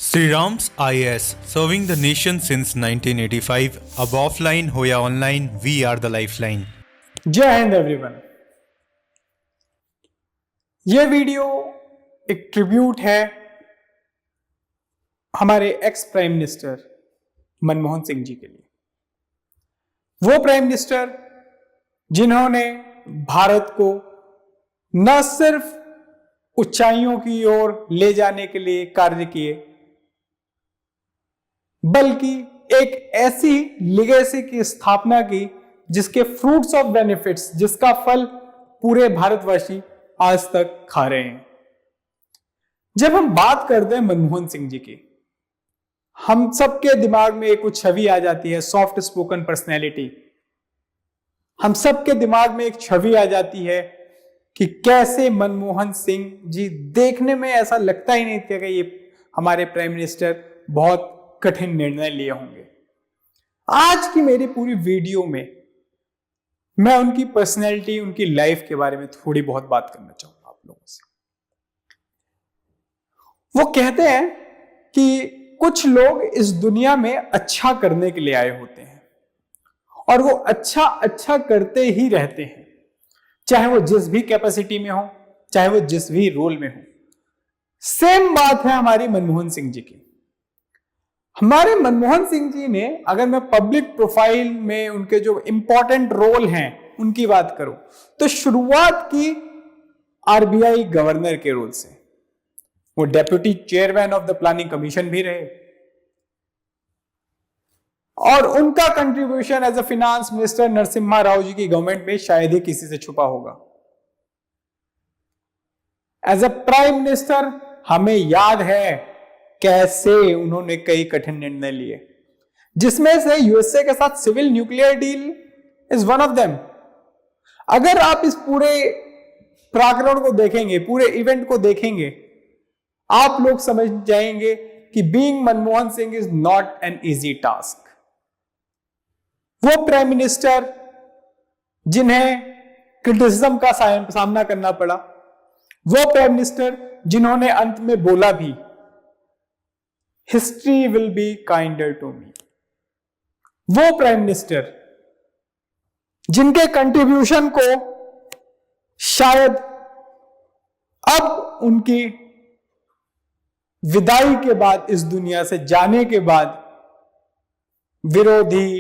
Sri Ram's IAS, serving the nation since 1985. अब offline हो या online, we are the lifeline. Jai Hind everyone. ये video एक ट्रिब्यूट है हमारे ex prime minister Manmohan Singh ji के लिए। वो प्राइम मिनिस्टर जिन्होंने भारत को न सिर्फ ऊंचाइयों की ओर ले जाने के लिए कार्य किए, बल्कि एक ऐसी लिगेसी की स्थापना की जिसके फ्रूट्स ऑफ बेनिफिट्स, जिसका फल पूरे भारतवासी आज तक खा रहे हैं। जब हम बात करते हैं मनमोहन सिंह जी की, हम सबके दिमाग में एक कुछ छवि आ जाती है, सॉफ्ट स्पोकन पर्सनैलिटी। हम सबके दिमाग में एक छवि आ जाती है कि कैसे मनमोहन सिंह जी, देखने में ऐसा लगता ही नहीं था कि ये हमारे प्राइम मिनिस्टर बहुत कठिन निर्णय लिए होंगे। आज की मेरी पूरी वीडियो में मैं उनकी पर्सनैलिटी, उनकी लाइफ के बारे में थोड़ी बहुत बात करना चाहूंगा आप लोगों से। वो कहते हैं कि कुछ लोग इस दुनिया में अच्छा करने के लिए आए होते हैं और वो अच्छा अच्छा करते ही रहते हैं, चाहे वो जिस भी कैपेसिटी में हो, चाहे वो जिस भी रोल में हो। सेम बात है हमारी मनमोहन सिंह जी की। हमारे मनमोहन सिंह जी ने, अगर मैं पब्लिक प्रोफाइल में उनके जो इंपॉर्टेंट रोल हैं उनकी बात करूं, तो शुरुआत की आरबीआई गवर्नर के रोल से। वो deputy chairman of the planning commission भी रहे और उनका contribution as a finance minister Narasimha Rao ji की गवर्नमेंट में शायद ही किसी से छुपा होगा। एज अ प्राइम मिनिस्टर हमें याद है कैसे उन्होंने कई कठिन निर्णय लिए, जिसमें से यूएसए के साथ civil nuclear deal is one of them. अगर आप इस पूरे प्रकरण को देखेंगे, पूरे इवेंट को देखेंगे, आप लोग समझ जाएंगे कि being Manmohan Singh is not an easy task. वो प्राइम मिनिस्टर जिन्हें क्रिटिसिज्म का सामना करना पड़ा, वो प्राइम मिनिस्टर जिन्होंने अंत में बोला भी, history will be kinder to me. वो प्राइम मिनिस्टर जिनके कंट्रीब्यूशन को शायद अब उनकी विदाई के बाद, इस दुनिया से जाने के बाद, विरोधी,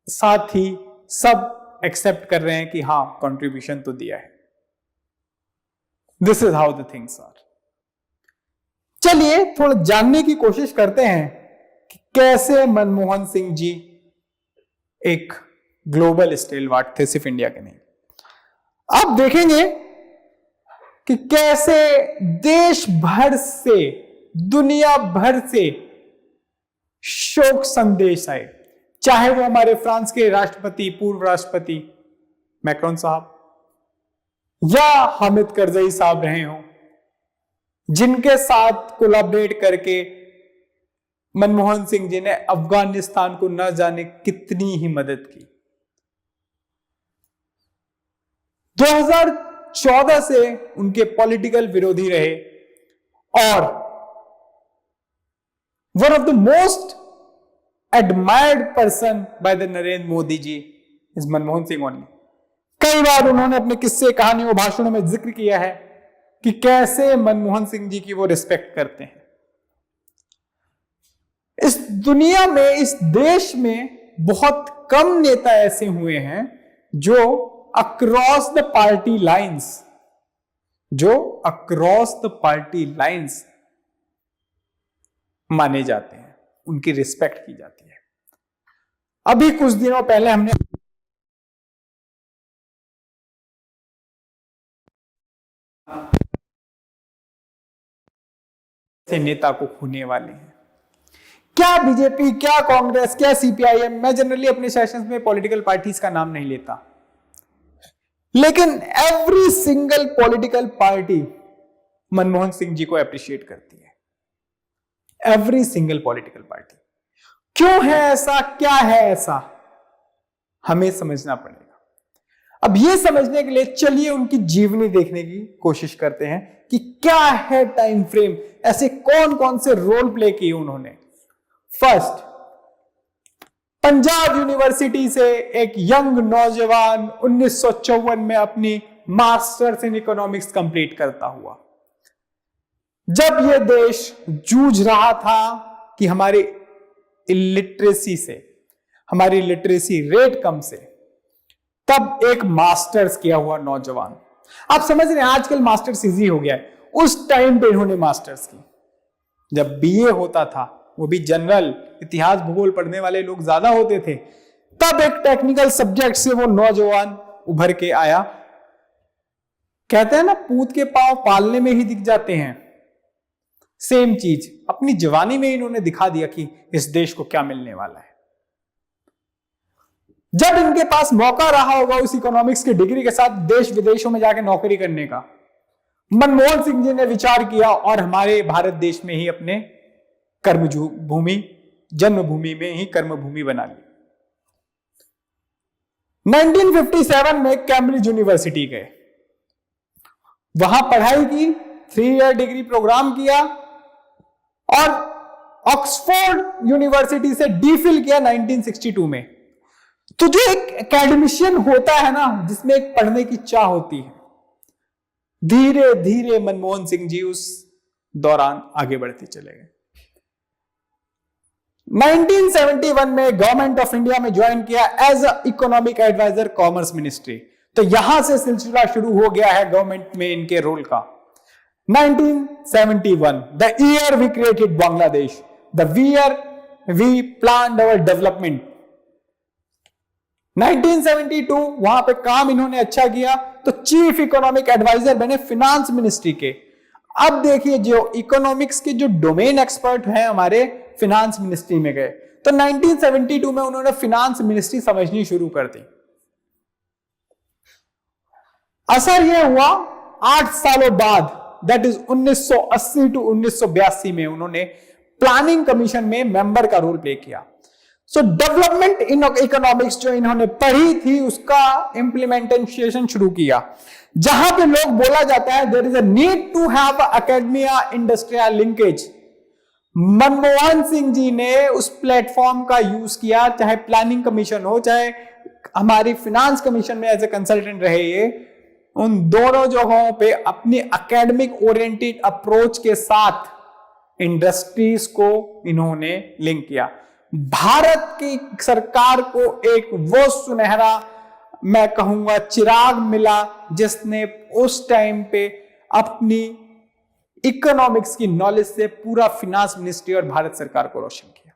साथी सब एक्सेप्ट कर रहे हैं कि हां, कंट्रीब्यूशन तो दिया है। This is how the things are. चलिए थोड़ा जानने की कोशिश करते हैं कि कैसे मनमोहन सिंह जी एक ग्लोबल स्टेलवार्ट थे, सिर्फ इंडिया के नहीं। आप देखेंगे कि कैसे देश भर से, दुनिया भर से शोक संदेश आए, चाहे वो हमारे फ्रांस के राष्ट्रपति, पूर्व राष्ट्रपति मैक्रोन साहब या हामिद करजई साहब रहे हों, जिनके साथ कोलैबोरेट करके मनमोहन सिंह जी ने अफगानिस्तान को न जाने कितनी ही मदद की। 2014 से उनके पॉलिटिकल विरोधी रहे और one of the most admired person by the Narendra Modi ji is Manmohan Singh only. कई बार उन्होंने अपने किस्से, कहानियों, भाषणों में जिक्र किया है कि कैसे मनमोहन सिंह जी की वो रिस्पेक्ट करते हैं। इस दुनिया में, इस देश में बहुत कम नेता ऐसे हुए हैं जो अक्रॉस द पार्टी लाइंस माने जाते हैं, उनकी रिस्पेक्ट की जाती है। अभी कुछ दिनों पहले हमने नेता को खोने वाले हैं। क्या बीजेपी, क्या कांग्रेस, क्या सीपीआईएम, मैं जनरली अपने सेशंस में पॉलिटिकल पार्टीज का नाम नहीं लेता, लेकिन every single political party Manmohan Singh ji को अप्रिशिएट करती है। Every single political party. क्यों है ऐसा, क्या है ऐसा, हमें समझना पड़ेगा। अब ये समझने के लिए चलिए उनकी जीवनी देखने की कोशिश करते हैं कि क्या है टाइम फ्रेम, ऐसे कौन कौन से रोल प्ले किए उन्होंने। फर्स्ट, पंजाब यूनिवर्सिटी से एक यंग नौजवान 1954 में अपनी मास्टर्स इन इकोनॉमिक्स कंप्लीट करता हुआ। जब यह देश जूझ रहा था कि हमारी इलिटरेसी से, हमारी लिटरेसी रेट कम से, तब एक मास्टर्स किया हुआ नौजवान, आप समझ रहे हैं आजकल मास्टर्स इजी हो गया है, उस टाइम पे इन्होंने मास्टर्स की। जब बीए होता था, वो भी जनरल इतिहास भूगोल पढ़ने वाले लोग ज्यादा होते थे, तब एक टेक्निकल सब्जेक्ट से वो नौजवान उभर के आया। कहते हैं ना, पूत के पांव पालने में ही दिख जाते हैं। सेम चीज अपनी जवानी में इन्होंने दिखा दिया कि इस देश को क्या मिलने वाला है। जब इनके पास मौका रहा होगा उस इकोनॉमिक्स की डिग्री के साथ देश विदेशों में जाके नौकरी करने का, मनमोहन सिंह जी ने विचार किया और हमारे भारत देश में ही अपने कर्मभूमि, जन्मभूमि में ही कर्मभूमि बना ली। 1957 में कैम्ब्रिज यूनिवर्सिटी गए, वहां पढ़ाई की, 3 ईयर डिग्री प्रोग्राम किया और ऑक्सफोर्ड यूनिवर्सिटी से डीफिल किया 1962 में। तो जो एक एकेडमिशियन होता है ना, जिसमें एक पढ़ने की चाह होती है, धीरे धीरे मनमोहन सिंह जी उस दौरान आगे बढ़ते चले गए। 1971 में गवर्नमेंट ऑफ इंडिया में ज्वाइन किया as a economic adviser commerce ministry. तो यहां से सिलसिला शुरू हो गया है गवर्नमेंट में इनके रोल का। 1971, the year we created Bangladesh, the year we planned our development. 1972 वहां पे काम इन्होंने अच्छा किया तो चीफ इकोनॉमिक एडवाइजर बने फिनांस मिनिस्ट्री के। अब देखिए, जो इकोनॉमिक्स के जो डोमेन एक्सपर्ट हैं हमारे, फिनांस मिनिस्ट्री में गए। तो 1972 में उन्होंने फिनांस मिनिस्ट्री समझनी शुरू कर दी। असर यह हुआ 8 सालों बाद, दैट इज 1980 टू 1982 में उन्होंने प्लानिंग कमीशन में मेंबर का रोल प्ले किया। सो डेवलपमेंट इन इकोनॉमिक्स जो इन्होंने पढ़ी थी उसका इंप्लीमेंटेशन शुरू किया। जहां पे लोग बोला जाता है there is a need to have academia industrial linkage, Manmohan Singh ji ने उस प्लेटफॉर्म का यूज किया, चाहे प्लानिंग कमीशन हो, चाहे हमारी फिनांस कमीशन में एज ए कंसल्टेंट रहे ये, उन दोनों जगहों पे अपनी एकेडमिक ओरिएंटेड अप्रोच के साथ इंडस्ट्रीज को इन्होंने लिंक किया। भारत की सरकार को एक वो सुनहरा, मैं कहूंगा, चिराग मिला जिसने उस टाइम पे अपनी इकोनॉमिक्स की नॉलेज से पूरा फिनांस मिनिस्ट्री और भारत सरकार को रोशन किया।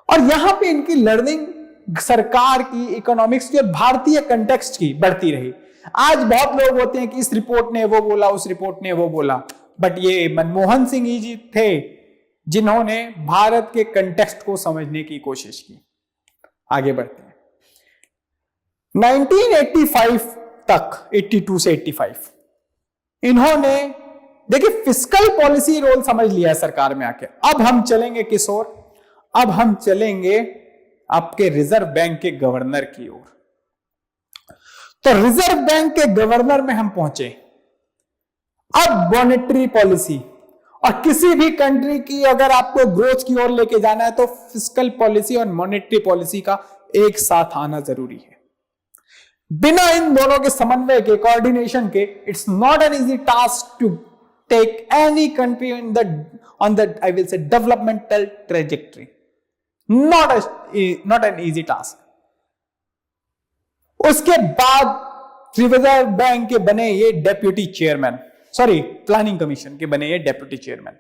और यहां पे इनकी लर्निंग सरकार की, इकोनॉमिक्स की और भारतीय कंटेक्स्ट की बढ़ती रही। आज बहुत लोग होते हैं कि इस रिपोर्ट ने वो बोला, उस रिपोर्ट ने वो बोला, बट ये मनमोहन सिंह जी थे जिन्होंने भारत के कंटेक्स्ट को समझने की कोशिश की। आगे बढ़ते हैं 1985 तक, 82 से 85 इन्होंने, देखिए, फिस्कल पॉलिसी रोल समझ लिया है सरकार में आके। अब हम चलेंगे किस ओर? अब हम चलेंगे आपके रिजर्व बैंक के गवर्नर की ओर। तो रिजर्व बैंक के गवर्नर में हम पहुंचे। अब मॉनेटरी पॉलिसी, और किसी भी कंट्री की अगर आपको ग्रोथ की ओर लेके जाना है तो फिस्कल पॉलिसी और मॉनेटरी पॉलिसी का एक साथ आना जरूरी है। बिना इन दोनों के समन्वय के, कोऑर्डिनेशन के, it's not an easy task to take any country on the I will say developmental trajectory. Not an easy task. उसके बाद रिजर्व बैंक के बने ये डेप्यूटी चेयरमैन, प्लानिंग कमीशन के बने ये डेप्यूटी चेयरमैन।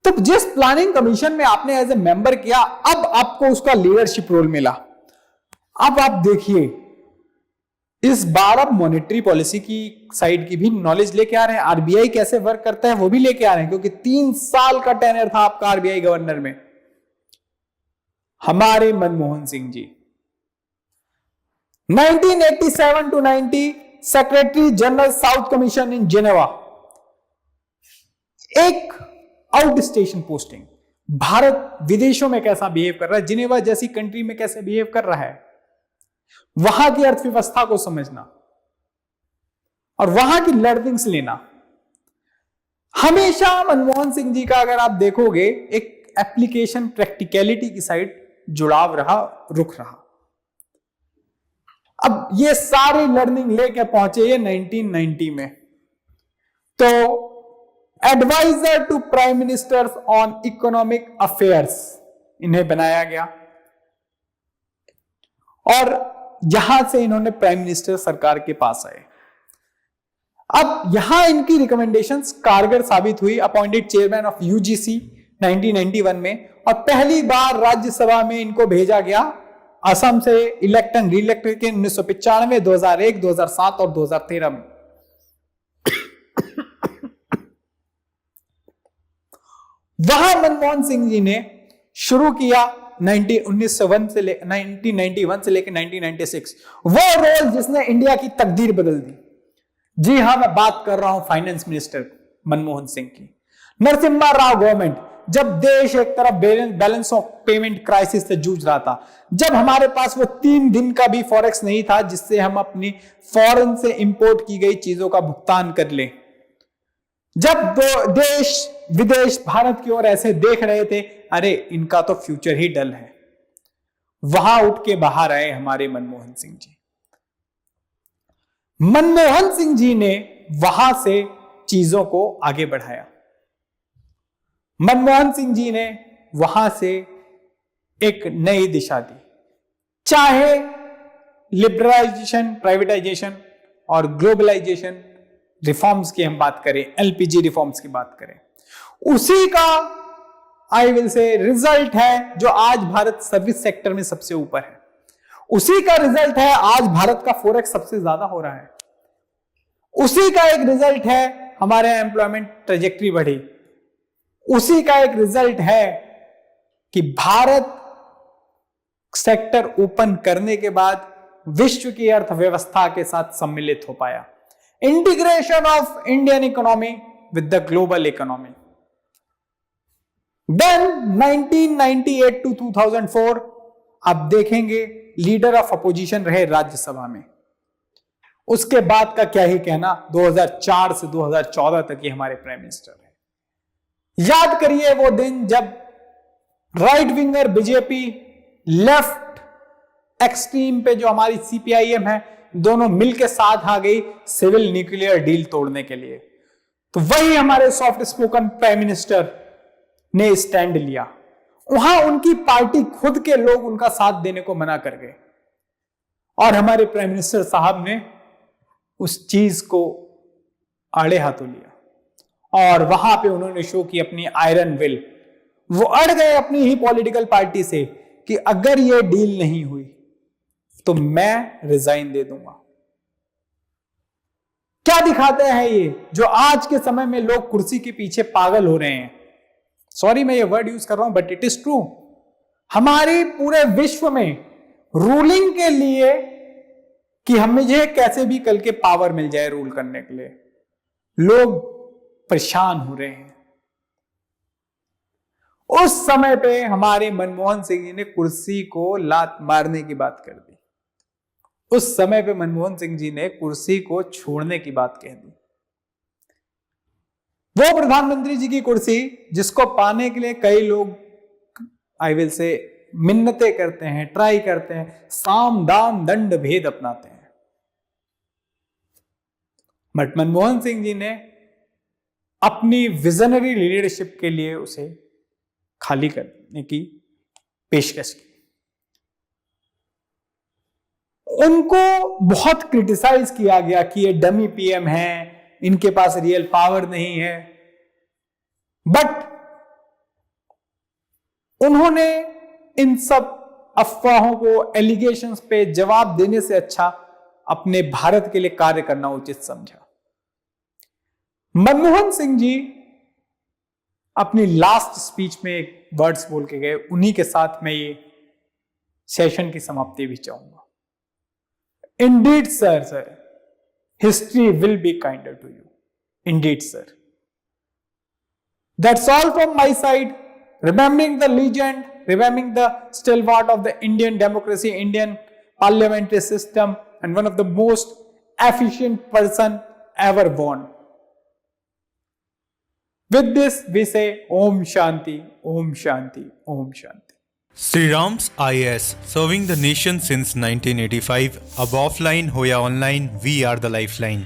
तो जिस प्लानिंग कमीशन में आपने एज ए मेंबर किया, अब आपको उसका लीडरशिप रोल मिला। अब आप देखिए, इस बार आप मॉनेटरी पॉलिसी की साइड की भी नॉलेज लेके आ रहे हैं, आरबीआई कैसे वर्क करता है वो भी लेके आ रहे हैं, क्योंकि 3 साल का टेन्योर था आपका आरबीआई गवर्नर में। हमारे Manmohan Singh ji 1987 to 90 secretary general South commission in Geneva, एक आउट स्टेशन पोस्टिंग। भारत विदेशों में कैसा बिहेव कर रहा है, जिनेवा जैसी कंट्री में कैसे बिहेव कर रहा है, वहां की अर्थव्यवस्था को समझना और वहां की लर्निंग्स लेना। हमेशा मनमोहन सिंह जी का अगर आप देखोगे एक एप्लीकेशन प्रैक्टिकलिटी की साइड जुड़ाव रहा, रुख रहा। अब ये सारी लर्निंग लेके पहुंचे ये 1990 में, तो adviser to prime minister on economic affairs इन्हें बनाया गया और यहां से इन्होंने प्राइम मिनिस्टर सरकार के पास आए। अब यहां इनकी रिकमेंडेशंस कारगर साबित हुई। अपॉइंटेड चेयरमैन ऑफ यूजीसी 1991 में, और पहली बार राज्यसभा में इनको भेजा गया असम से इलेक्ट एंड रिइलेक्ट के 1995, 2001, 2007 और 2013 में। वहां मनमोहन सिंह जी ने शुरू किया 1991 से लेकर 1996 वो रोल जिसने इंडिया की तकदीर बदल दी। जी हां, मैं बात कर रहा हूं फाइनेंस मिनिस्टर मनमोहन सिंह की। नरसिम्हा राव गवर्नमेंट, जब देश एक तरफ बैलेंस ऑफ पेमेंट क्राइसिस से जूझ रहा था, जब हमारे पास वो 3 दिन का भी फॉरेक्स नहीं था जिससे हम अपनी फॉरेन से इंपोर्ट की गई चीजों का भुगतान कर ले, जब देश विदेश भारत की ओर ऐसे देख रहे थे, अरे इनका तो फ्यूचर ही डल है, वहां उठ के बाहर आए हमारे मनमोहन सिंह जी। मनमोहन सिंह जी ने वहां से चीजों को आगे बढ़ाया। मनमोहन सिंह जी ने वहां से एक नई दिशा दी। चाहे लिबरलाइजेशन, प्राइवेटाइजेशन और ग्लोबलाइजेशन रिफॉर्म्स की हम बात करें, एलपीजी रिफॉर्म्स की बात करें, उसी का आई विल से रिजल्ट है जो आज भारत सर्विस सेक्टर में सबसे ऊपर है। उसी का रिजल्ट है आज भारत का फॉरेक्स सबसे ज्यादा हो रहा है। उसी का एक रिजल्ट है हमारे एम्प्लॉयमेंट ट्रेजेक्टरी बढ़ी। उसी का एक रिजल्ट है कि भारत सेक्टर ओपन करने के बाद विश्व की अर्थव्यवस्था के साथ सम्मिलित हो पाया। Integration of Indian economy with the global economy. Then 1998 to 2004 आप देखेंगे लीडर ऑफ अपोजिशन रहे राज्यसभा में। उसके बाद का क्या ही कहना, 2004 से 2014 तक ये हमारे प्राइम मिनिस्टर है। याद करिए वो दिन जब right winger BJP, left extreme पे जो हमारी सीपीआईएम है, दोनों मिलकर साथ आ गई सिविल न्यूक्लियर डील तोड़ने के लिए। तो वही हमारे सॉफ्ट स्पोकन प्राइम मिनिस्टर ने स्टैंड लिया। वहां उनकी पार्टी खुद के लोग उनका साथ देने को मना कर गए और हमारे प्राइम मिनिस्टर साहब ने उस चीज को आड़े हाथों लिया और वहां पे उन्होंने शो की अपनी आयरन विल। वो अड़ गए अपनी ही पॉलिटिकल पार्टी से कि अगर ये डील नहीं हुई तो मैं रिजाइन दे दूंगा। क्या दिखाते हैं ये, जो आज के समय में लोग कुर्सी के पीछे पागल हो रहे हैं। सॉरी मैं ये वर्ड यूज कर रहा हूं बट इट इज ट्रू। हमारी पूरे विश्व में रूलिंग के लिए कि मुझे कैसे भी कल के पावर मिल जाए रूल करने के लिए, लोग परेशान हो रहे हैं। उस समय पे हमारे मनमोहन सिंह जी ने कुर्सी को लात मारने की बात कर दी। उस समय पे मनमोहन सिंह जी ने कुर्सी को छोड़ने की बात कह दी। वो प्रधानमंत्री जी की कुर्सी जिसको पाने के लिए कई लोग आई विल से मिन्नतें करते हैं, ट्राई करते हैं, साम दाम दंड भेद अपनाते हैं, बट मनमोहन सिंह जी ने अपनी विजनरी लीडरशिप के लिए उसे खाली करने की पेशकश की। उनको बहुत क्रिटिसाइज किया गया कि ये डमी पीएम हैं, इनके पास रियल पावर नहीं है, बट उन्होंने इन सब अफवाहों को, एलिगेशंस पे जवाब देने से अच्छा अपने भारत के लिए कार्य करना उचित समझा। मनमोहन सिंह जी अपनी लास्ट स्पीच में एक वर्ड्स बोल के गए, उन्हीं के साथ मैं ये सेशन की समाप्ति भी चाहूंगा। Indeed sir, history will be kinder to you. Indeed, sir. That's all from my side. Remembering the legend, remembering the stalwart of the Indian democracy, Indian parliamentary system and one of the most efficient person ever born. With this, we say Om Shanti, Om Shanti, Om Shanti. Sri Ram's IAS, serving the nation since 1985. Ab offline, hoya online, we are the lifeline.